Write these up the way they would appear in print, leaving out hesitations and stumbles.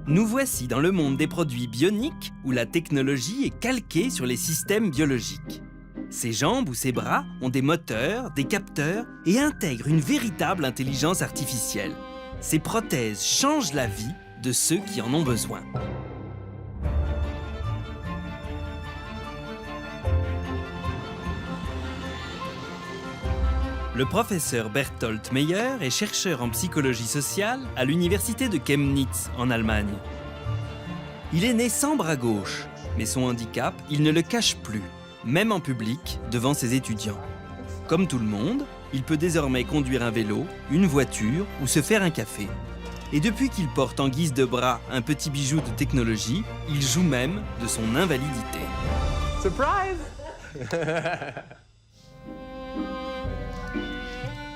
Nous voici dans le monde des produits bioniques où la technologie est calquée sur les systèmes biologiques. Ses jambes ou ses bras ont des moteurs, des capteurs et intègrent une véritable intelligence artificielle. Ces prothèses changent la vie de ceux qui en ont besoin. Le professeur Berthold Meyer est chercheur en psychologie sociale à l'université de Chemnitz, en Allemagne. Il est né sans bras gauche, mais son handicap, il ne le cache plus, même en public, devant ses étudiants. Comme tout le monde, il peut désormais conduire un vélo, une voiture ou se faire un café. Et depuis qu'il porte en guise de bras un petit bijou de technologie, il joue même de son invalidité. Surprise!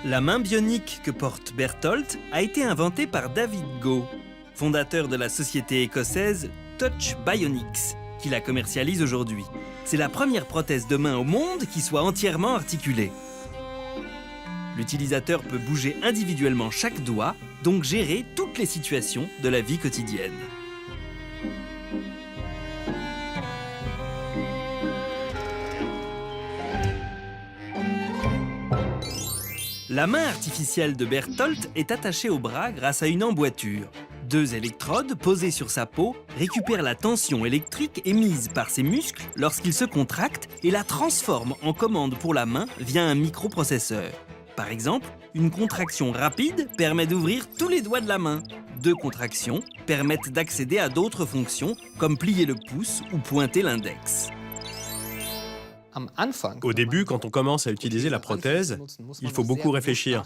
La main bionique que porte Berthold a été inventée par David Goh, fondateur de la société écossaise Touch Bionics, qui la commercialise aujourd'hui. C'est la première prothèse de main au monde qui soit entièrement articulée. L'utilisateur peut bouger individuellement chaque doigt, donc gérer toutes les situations de la vie quotidienne. La main artificielle de Berthold est attachée au bras grâce à une emboîture. 2 électrodes posées sur sa peau récupèrent la tension électrique émise par ses muscles lorsqu'ils se contractent et la transforment en commande pour la main via un microprocesseur. Par exemple, une contraction rapide permet d'ouvrir tous les doigts de la main. 2 contractions permettent d'accéder à d'autres fonctions comme plier le pouce ou pointer l'index. Au début, quand on commence à utiliser la prothèse, il faut beaucoup réfléchir.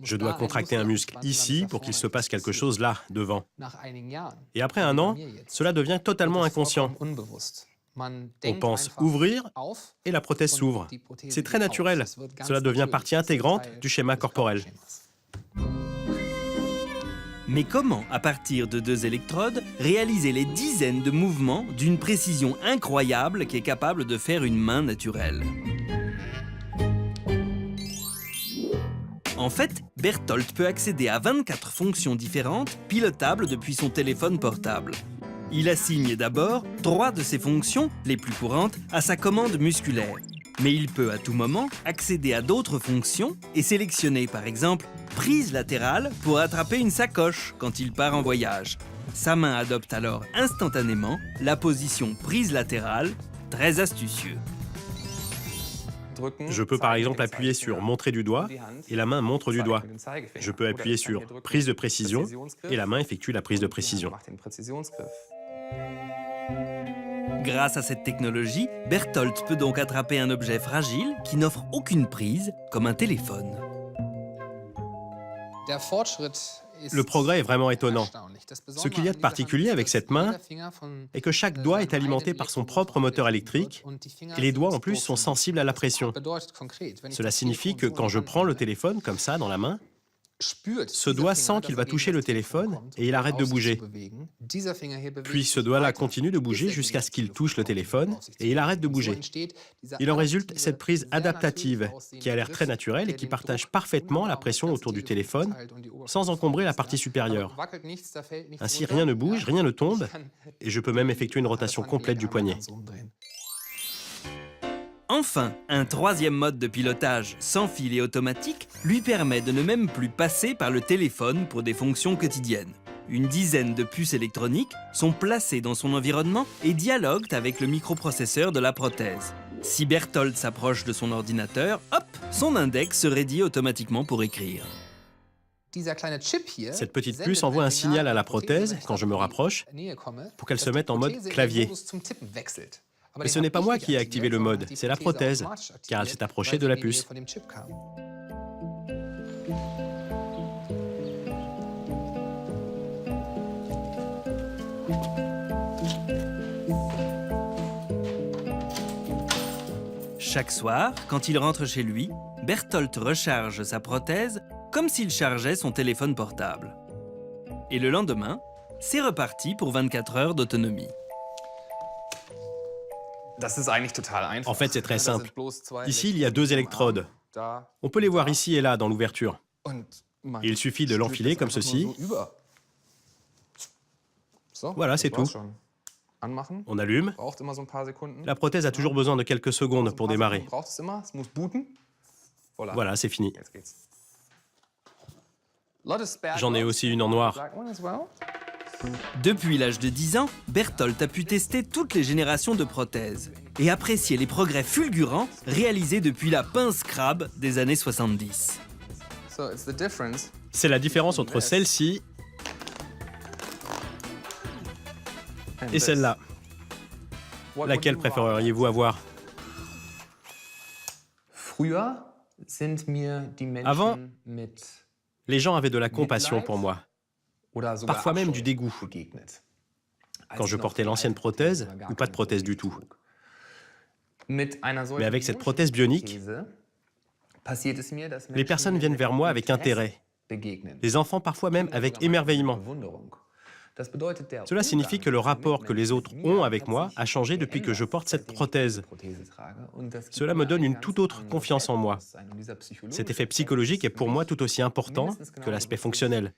Je dois contracter un muscle ici pour qu'il se passe quelque chose là, devant. Et après 1 an, cela devient totalement inconscient. On pense ouvrir et la prothèse s'ouvre. C'est très naturel. Cela devient partie intégrante du schéma corporel. Mais comment, à partir de 2 électrodes, réaliser les dizaines de mouvements d'une précision incroyable qu'est capable de faire une main naturelle? En fait, Berthold peut accéder à 24 fonctions différentes, pilotables depuis son téléphone portable. Il assigne d'abord 3 de ces fonctions, les plus courantes, à sa commande musculaire. Mais il peut à tout moment accéder à d'autres fonctions et sélectionner par exemple prise latérale pour attraper une sacoche quand il part en voyage. Sa main adopte alors instantanément la position prise latérale, très astucieux. Je peux par exemple appuyer sur montrer du doigt et la main montre du doigt. Je peux appuyer sur prise de précision et la main effectue la prise de précision. Grâce à cette technologie, Berthold peut donc attraper un objet fragile qui n'offre aucune prise, comme un téléphone. Le progrès est vraiment étonnant. Ce qu'il y a de particulier avec cette main est que chaque doigt est alimenté par son propre moteur électrique et les doigts en plus sont sensibles à la pression. Cela signifie que quand je prends le téléphone comme ça dans la main, ce doigt sent qu'il va toucher le téléphone et il arrête de bouger. Puis ce doigt-là continue de bouger jusqu'à ce qu'il touche le téléphone et il arrête de bouger. Il en résulte cette prise adaptative qui a l'air très naturelle et qui partage parfaitement la pression autour du téléphone sans encombrer la partie supérieure. Ainsi, rien ne bouge, rien ne tombe et je peux même effectuer une rotation complète du poignet. Enfin, un 3e mode de pilotage sans fil et automatique lui permet de ne même plus passer par le téléphone pour des fonctions quotidiennes. Une dizaine de puces électroniques sont placées dans son environnement et dialoguent avec le microprocesseur de la prothèse. Si Berthold s'approche de son ordinateur, hop, son index se raidit automatiquement pour écrire. Cette petite puce envoie un signal à la prothèse quand je me rapproche pour qu'elle se mette en mode clavier. Mais ce n'est pas moi qui ai activé le mode, c'est la prothèse, car elle s'est approchée de la puce. Chaque soir, quand il rentre chez lui, Berthold recharge sa prothèse comme s'il chargeait son téléphone portable. Et le lendemain, c'est reparti pour 24 heures d'autonomie. En fait, c'est très simple. Ici, il y a 2 électrodes. On peut les voir ici et là dans l'ouverture. Il suffit de l'enfiler comme ceci. Voilà, c'est tout. On allume. La prothèse a toujours besoin de quelques secondes pour démarrer. Voilà, c'est fini. J'en ai aussi une en noir. Depuis l'âge de 10 ans, Berthold a pu tester toutes les générations de prothèses et apprécier les progrès fulgurants réalisés depuis la pince crabe des années 70. C'est la différence entre celle-ci et celle-là. Laquelle préféreriez-vous avoir? Avant, les gens avaient de la compassion pour moi, parfois même du dégoût, quand je portais l'ancienne prothèse ou pas de prothèse du tout. Mais avec cette prothèse bionique, les personnes viennent vers moi avec intérêt. Les enfants parfois même avec émerveillement. Cela signifie que le rapport que les autres ont avec moi a changé depuis que je porte cette prothèse. Cela me donne une toute autre confiance en moi. Cet effet psychologique est pour moi tout aussi important que l'aspect fonctionnel.